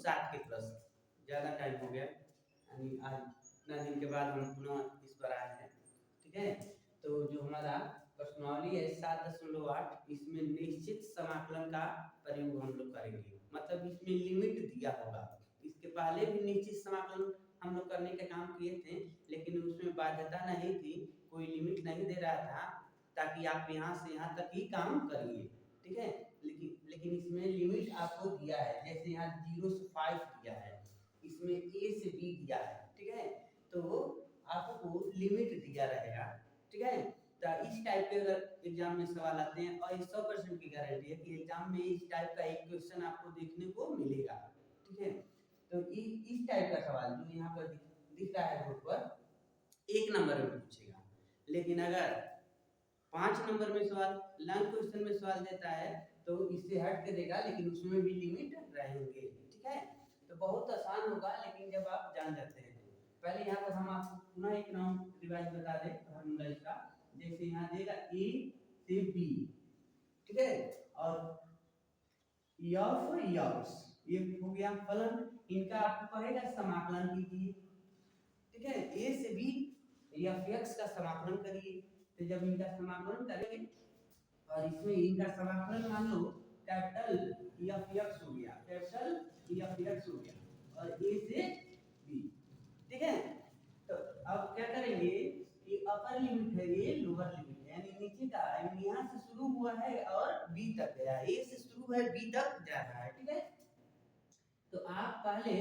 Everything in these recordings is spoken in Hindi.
7 के प्लस। ज़्यादा टाइम हो गया, यानी आज इतना दिन के बाद हम पुनः इस पर आए हैं। ठीक है, तो जो हमारा प्रश्नावली है 7.8, इसमें निश्चित समाकलन का प्रयोग हम लोग करेंगे। मतलब इसमें लिमिट दिया होगा। इसके पहले भी निश्चित समाकलन हम लोग करने का काम किए थे, लेकिन उसमें बाध्यता नहीं थी, कोई लिमिट नहीं दे रहा था ताकि आप यहाँ से यहाँ तक ही काम करिए। ठीक है, लेकिन इसमें लिमिट आपको दिया है, जैसे यहाँ 0 से 5 दिया है, इसमें A से B दिया है। ठीक है, तो आपको लिमिट दिया रहेगा। ठीक है, तो इस टाइप के अगर एग्जाम में सवाल आते हैं, और 100% की गारंटी है कि एग्जाम में इस टाइप का एक क्वेश्चन आपको देखने को मिलेगा। ठीक है, तो इस टाइप का सवाल जो यहाँ पर दिख रहा है बोर्ड पर, 1 नंबर में पूछेगा। लेकिन अगर 5 नंबर में सवाल, लॉन्ग क्वेश्चन में सवाल देता है तो इससे हट के देगा, लेकिन उसमें भी लिमिट रहेंगे। ठीक है, तो बहुत आसान होगा, लेकिन जब आप जान जाते हैं। पहले यहाँ पर हम आपको पुनः एक राउंड रिवाइज बता दें फार्मूला इसका। जैसे यहाँ देगा A से B, ठीक है, और F ये हो गया फलन, इनका आपको कहेगा समाकलन कीजिए। ठीक है, A से B Fx का समाकलन करिए। तो जब इनका समाकलन करेंगे और इसमें इनका समाकलन मान लो कैपिटल Fx हो गया, कैपिटल Fx हो गया, और A से B। ठीक है, तो अब क्या करेंगे, ये अपर लिमिट है, ये लोअर लिमिट है, यानी नीचे का यहाँ से शुरू हुआ है और B तक गया, A से शुरू है B तक जा रहा है। ठीक है, तो आप पहले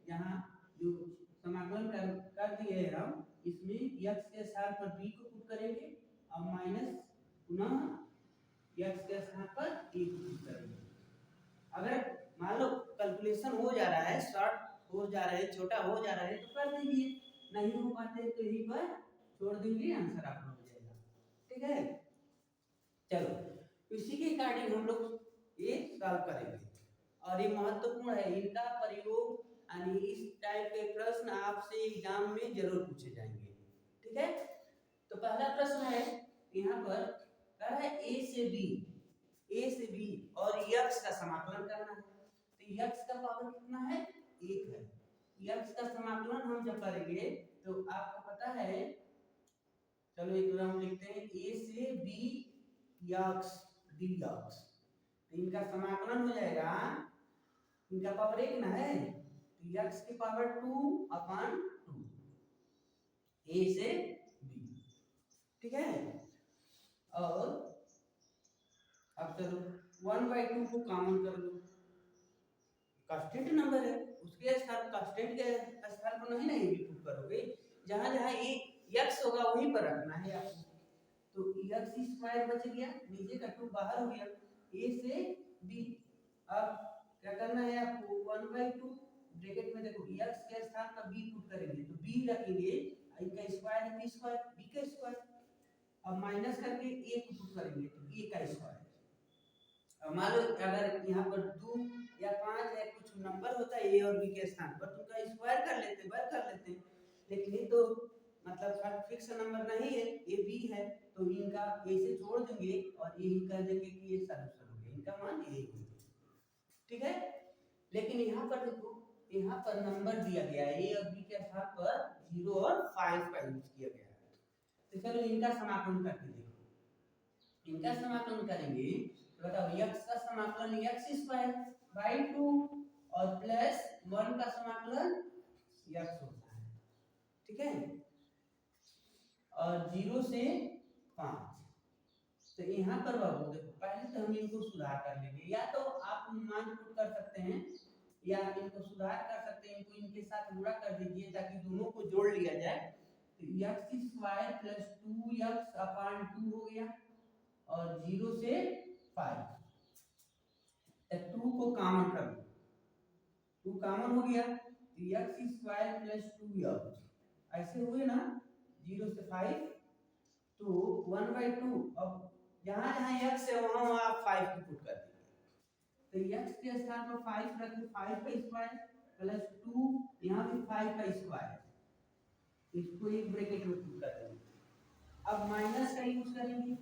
यहाँ जो समाकलन कर दिए हैं हम, इसमें x के स्थान पर b को पुट करेंगे और माइनस पुनः x के स्थान पर a को पुट करेंगे। अगर मान लो कैलकुलेशन हो जा रहा है, शॉर्ट हो जा रहा है, छोटा हो जा रहा है तो कर दीजिए, नहीं हो पाते तो यहीं पर छोड़ देंगे, आंसर आपका हो जाएगा। ठीक है, चलो इसी के अकॉर्डिंग हम लोग ये सॉल्व करेंगे, और ये महत्वपूर्ण है, इनका प्रयोग यानी इस टाइप के प्रश्न आपसे एग्जाम में जरूर पूछे जाएंगे। ठीक है, तो पहला प्रश्न है यहाँ पर कह रहा है A से B और x का समाकलन करना है। तो x का पावर कितना है, 1 है। x का समाकलन हम जब करेंगे तो आपको पता है, चलो एक हम लिखते हैं A से B x dx, तो इनका समाकलन हो जाएगा, इनका पावर 1 ना है, तो x की पावर 2/2 A से B। ठीक है, और अब चलो 1/2 को कॉमन कर लो, कांस्टेंट नंबर है, उसके स्थान कांस्टेंट के स्थान पर नहीं नहीं पुट करोगे, जहां जहां ये x होगा वहीं पर रखना है आपको। तो x² बच गया, नीचे का 2 बाहर हो गया, A से B। अब क्या करना है आपको, 1/2 ब्रैकेट में देखो x के स्थान पर b पुट करेंगे तो b रखेंगे, इनका स्क्वायर है b स्क्वायर, b का स्क्वायर, अब माइनस करके a को पुट करेंगे तो a का स्क्वायर। अब मान लो अगर यहाँ पर 2 या 5 या कुछ नंबर होता है a और b के स्थान पर, तो उनका स्क्वायर कर लेते, वर्ग कर लेते, लेकिन ये तो मतलब फिक्स नंबर नहीं है, a b है, तो इनका a से जोड़ देंगे और यही कर देंगे कि ये सॉल्यूशन हो गया, इनका मान यही हो गया। ठीक है, लेकिन यहाँ पर देखो, यहाँ पर नंबर दिया गया है, a और b के स्थान पर 0 और 5 का यूज किया गया है। तो चलो इनका समाकलन करके देखो, इनका समाकलन करेंगे तो बताओ, x का समाकलन x²/2 और प्लस 1 का समाकलन x होता है। ठीक है, और 0 से 5, तो यहाँ पर बाबू देखो, पहले तो हम इनको सुधार कर लेंगे, या तो आप मान पुट कर सकते हैं या इनको सुधार कर सकते हैं, इनको इनके साथ गुणा कर दीजिए ताकि दोनों को जोड़ लिया जाए। तो x² + 2x/2 हो गया, और 0 से 5, तो 2 को कॉमन कर लो, 2 कॉमन हो गया, तो x² + 2x ऐसे हुए ना, 0 से 5, तो 1/2, अब जहां जहां x है वहां वहां आप 5 को पुट कर दीजिए, तो x के स्थान पर 5 रख दो, 5 का स्क्वायर प्लस 2, यहाँ भी 5 का स्क्वायर, इसको एक ब्रैकेट में पुट कर देंगे। अब माइनस का यूज करेंगे,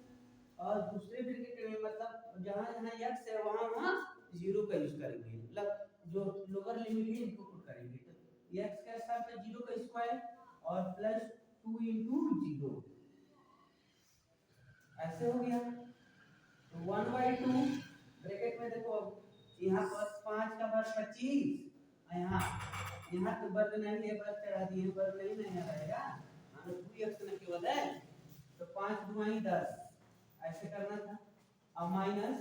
और दूसरे ब्रैकेट में मतलब जहां जहां x है वहां वहां 0 का यूज करेंगे, मतलब जो लोअर मिली इनको पुट करेंगे तो x का स्थान पे 0 का स्क्वायर और प्लस 2 इंटू 0 ऐसे हो गया। तो 1/2 ब्रैकेट में देखो यहाँ पर 5 का वर्ग 25 और यहाँ तो वर्ग नहीं है, वर्ग चढ़ा दिए, वर्ग नहीं रहेगा, मानो 2x न केवल है तो 5 दूनी 10 ऐसे करना था। अब माइनस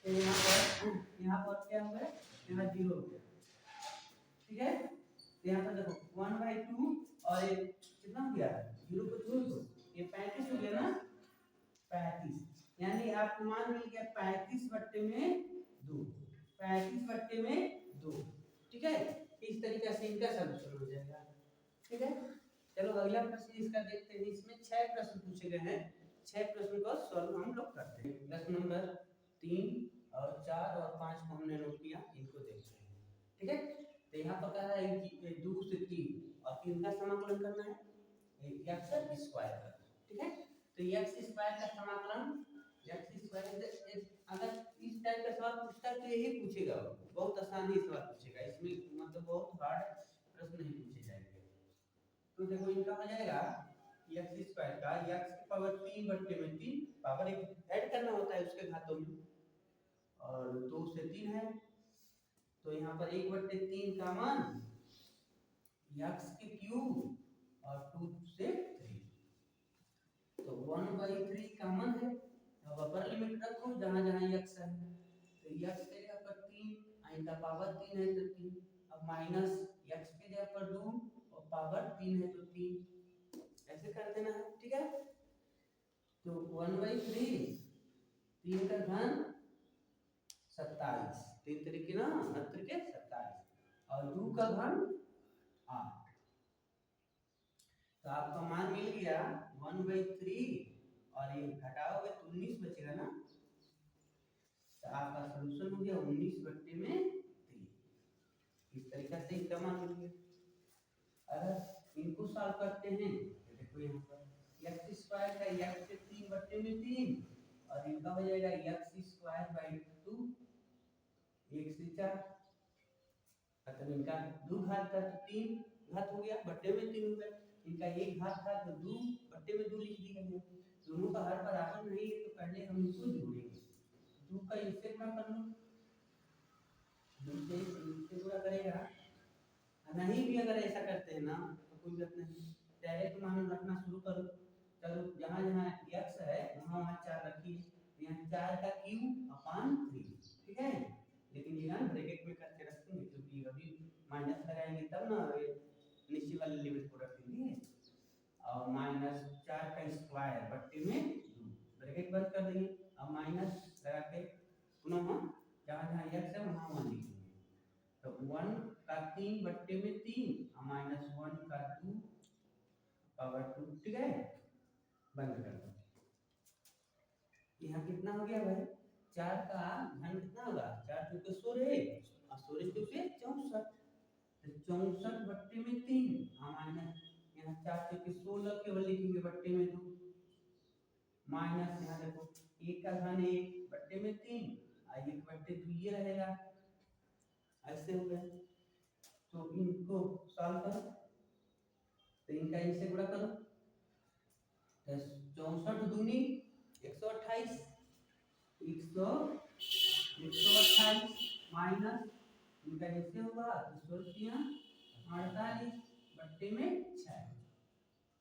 तो यहाँ पर क्या हो गया, यहाँ 0 हो गया, ठीक है। तो यहाँ पर देखो 1/2 और ये कितना हो गया 0 को छोड़ दो, ये 35 हो गया ना, 35 यानी आपको मान मिल गया 35/2, ठीक है। इस तरीके से इनका सॉल्यूशन हो जाएगा, ठीक है। चलो अगला प्रश्न इसका देखते हैं। इसमें 6 प्रश्न पूछे गए हैं, 6 प्रश्न का सॉल्व हम लोग करते हैं। प्रश्न नंबर 3 और 4 और 5 को हमने नोट किया, इनको देखते हैं, ठीक है। तो यहाँ पर कहा है कि 2 से 3 और 3 का समाकलन करना है x स्क्वायर का, ठीक है। तो x स्क्वायर का समाकलन x स्क्वायर अगर इस टाइप का सवाल पूछता है तो यही पूछेगा, बहुत आसानी से सवाल पूछेगा, इसमें मतलब बहुत हार्ड प्रश्न नहीं पूछे जाएंगे। तो देखो इनका हो जाएगा x स्क्वायर का x की पावर 3/3 पावर ऐड करना होता है उसके घातों में, और 2 से 3 है तो यहाँ पर 1/3 का मान x के क्यूब और 2 से 3 तो 1/3 कॉमन है। अब अपर लिमिट रखो जहां जहां x है तो x के जगह पर 3 इनका पावर 3 है तो 3, अब माइनस x के जगह पर 2 और पावर 3 है तो 3 ऐसे कर देना है, ठीक है। तो 1/3 3 का घन 27, 3 तरीके ना 27 और 2 का घन 8, तो आपका मान मिल गया 1/3 और ये घटाओगे तो 19 बचेगा ना, तो आपका सॉल्यूशन हो गया 19/3। इस तरीके से इसका मान मिल गया। अगर इनको सॉल्व करते हैं तो देखो यहाँ पर x स्क्वायर का x से 3/3 और इनका हो जाएगा x स्क्वायर बाय 2 1 से 4, मतलब इनका 2 घात था तो 3 घात हो गया, बट्टे में 3 हो गया, इनका 1 घात था तो 2 बट्टे में 2 लिख दिया गया। दोनों का हर बराबर नहीं है तो पहले हम इसको जोड़ेंगे, 2 का इससे गुणा कर लो, 2 से इससे गुणा करेगा, नहीं भी अगर ऐसा करते हैं ना तो कोई बात नहीं, डायरेक्ट मान रखना शुरू करो। चलो जहाँ जहाँ x है वहाँ वहाँ 4 रखिए, यहाँ 4 का क्यूब अपान 3, ठीक है। लेकिन यहाँ ब्रैकेट में करके रखेंगे क्योंकि अभी माइनस लगाएंगे तब ना नीचे वाली लिमिट को रखेंगे, और माइनस 4 का स्क्वायर बट्टे में 2 ब्रैकेट बंद कर देंगे, अब माइनस लगा के पुनः जहाँ जहाँ x है वहाँ वहाँ लिखेंगे, तो 1 का 3/3 माइनस 1 का 2 पावर 2, ठीक है। बंद कर दो। यहाँ कितना हो गया भाई, 4 का घन कितना होगा, 4 चौके 16 और 16 चौके 64, तो 64/3 माइनस यहाँ 4 चौके 16 केवल लिखेंगे बट्टे में 2 माइनस यहाँ देखो 1 का घन 1/3 और 1/2 ये रहेगा, ऐसे हो गया। तो इनको सॉल्व करो तो इनका इनसे गुणा करो, 64 दूनी 128 माइनस इनका ऐसे होगा 48 बट्टे में 6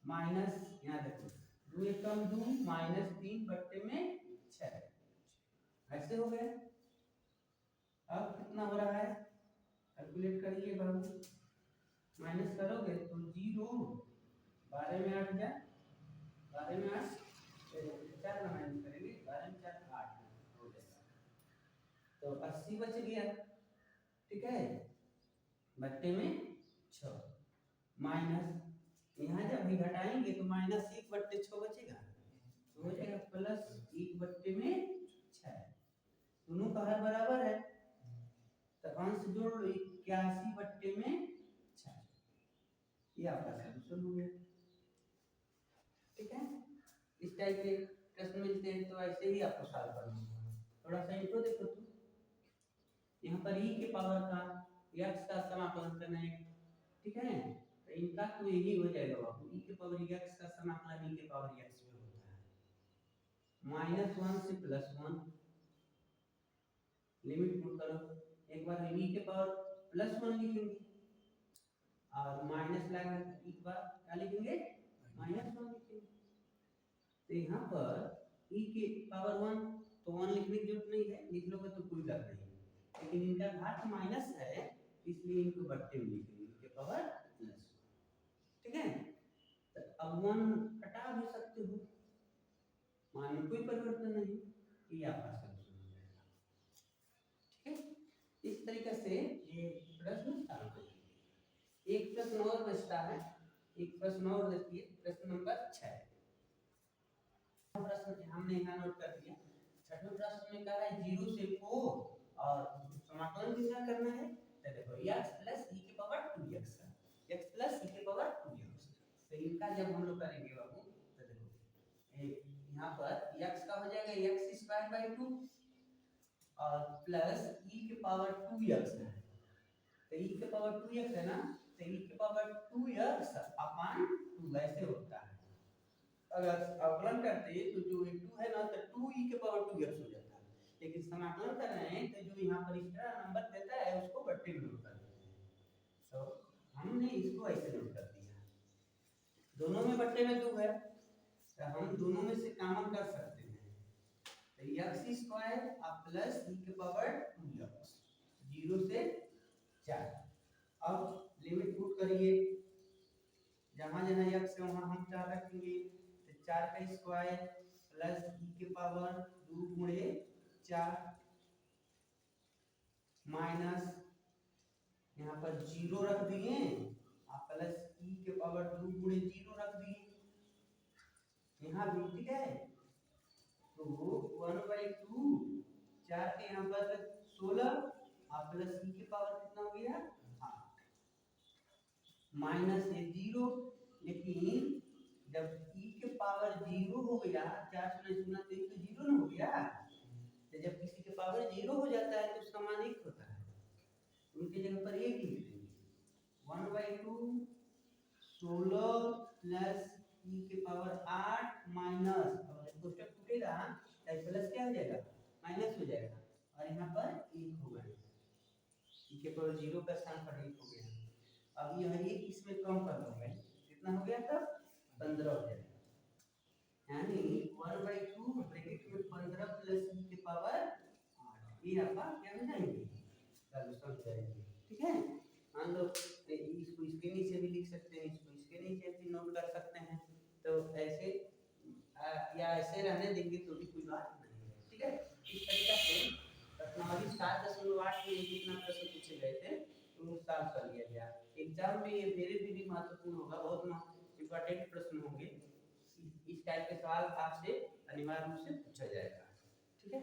माइनस यहाँ देखो 2 1 कम 2 माइनस 3 बट्टे में 6 ऐसे हो गया। अब कितना हो रहा है कैलकुलेट करिए बाबू, माइनस करोगे तो 0 12 में 8 जाए, 12 में 8 4 का माइनस करेंगे, 12 में 4 8 हो जाएगा, तो 80 बच गया, ठीक है, बट्टे में 6 माइनस यहाँ जब भी घटाएंगे तो माइनस 1/6 बचेगा, तो हो जाएगा प्लस 1/6, दोनों का हर बराबर है तो अंश जोड़ लो 81/6, ये आपका सॉल्यूशन हो गया, ठीक है। इस टाइप के प्रश्न मिलते हैं तो ऐसे ही आपको सॉल्व करना है। थोड़ा सा इनको देखो तो यहाँ पर e के पावर का x का समाकलन करना है, ठीक है। तो इनका तो यही हो जाएगा बाबू, e के पावर x का समाकलन e के पावर x में होता है -1 से +1, लिमिट पुट करो। एक बार हम e के पावर +1 लिखेंगे और माइनस लगा, एक बार क्या लिखेंगे -1 लिखेंगे। तो यहाँ पर e के पावर 1 तो 1 लिखने की जरूरत नहीं है, लिख लोगे तो कोई बात नहीं, लेकिन इनका घात माइनस है इसलिए इनको बट्टे में लिखेंगे e के पावर +1, ठीक है। तो अब 1 हटा भी सकते हो, मान में कोई परिवर्तन नहीं, ये आपका सॉल्यूशन हो जाएगा, ठीक है। इस तरीके से ये प्रश्न सॉल्व करेंगे। एक प्रश्न और बचता है, एक प्रश्न और देखिए, प्रश्न नंबर 6। प्रश्न हमने यहाँ नोट कर दिया। छठवें प्रश्न में कह रहा है 0 से 4 और समाकलन कितना करना है, तो देखो x प्लस e के power 2x, x plus e के पावर 2x। तो इनका जब हम लोग करेंगे बाबू, तो देखो यहाँ पर x का हो जाएगा x स्क्वायर बाई 2 और प्लस e के पावर 2x है, तो e के पावर 2x है ना, तो e के पावर 2x अपान 2 ऐसे होता है। अगर अवकलन करते हैं तो जो 2 है ना, तो 2e के पावर 2x हो जाता है, लेकिन समाकलन कर रहे हैं तो जो यहाँ पर एक्स्ट्रा नंबर देता है उसको बट्टे में नोट कर देते हैं। तो हमने इसको ऐसे नोट कर दिया, दोनों में बट्टे में 2 है तो हम दोनों में से कॉमन कर सकते हैं, तो x स्क्वायर प्लस e के पावर 2x 0 से 4। अब लिमिट पुट करिए, जहां जहां x है वहां हम 4 रखेंगे, 4 का स्क्वायर प्लस e के पावर 2 गुणे 4 माइनस यहाँ पर 0 रख दिए और प्लस e के पावर 2 गुणे 0 रख दिए यहाँ भी, ठीक है। तो 1/2 4 के यहाँ पर 16 और प्लस e के पावर कितना हो गया 8 माइनस 0, लेकिन जब e के पावर 0 हो गया, 4 से 0 तो 0 हो गया, तो जब किसी के पावर 0 हो जाता है तो उसका मान 1 होता है, उनके जगह पर 1 लिख देंगे। 1/2 16 प्लस e के पावर 8 माइनस, और इसको स्टेप टूटेगा तो प्लस क्या हो जाएगा माइनस हो जाएगा, और यहाँ पर 1 होगा, e के पावर 0 का स्थान पर 1 हो गया। अब यह 1 इसमें कम कर दूंगा, कितना हो गया तब 15 हो जाएगा, यानी 1/2 ब्रैकेट में 15 प्लस e के पावर 8, ये आपका क्या हो जाएंगे सॉल्यूशन हो जाएंगे, ठीक है। मान लो इसको इसके नीचे भी लिख सकते हैं, इसको इसके नीचे भी नोट कर सकते हैं, तो ऐसे या ऐसे रहने देंगे तो भी कोई बात नहीं है, ठीक है। इस तरीके से प्रश्नावली 7.8 में जितना प्रश्न पूछे गए थे तो सॉल्व कर लिया गया। एग्जाम में ये वेरी महत्वपूर्ण होगा, बहुत इंपॉर्टेंट प्रश्न होंगे, इस टाइप के सवाल आपसे अनिवार्य रूप से पूछा जाएगा, ठीक है।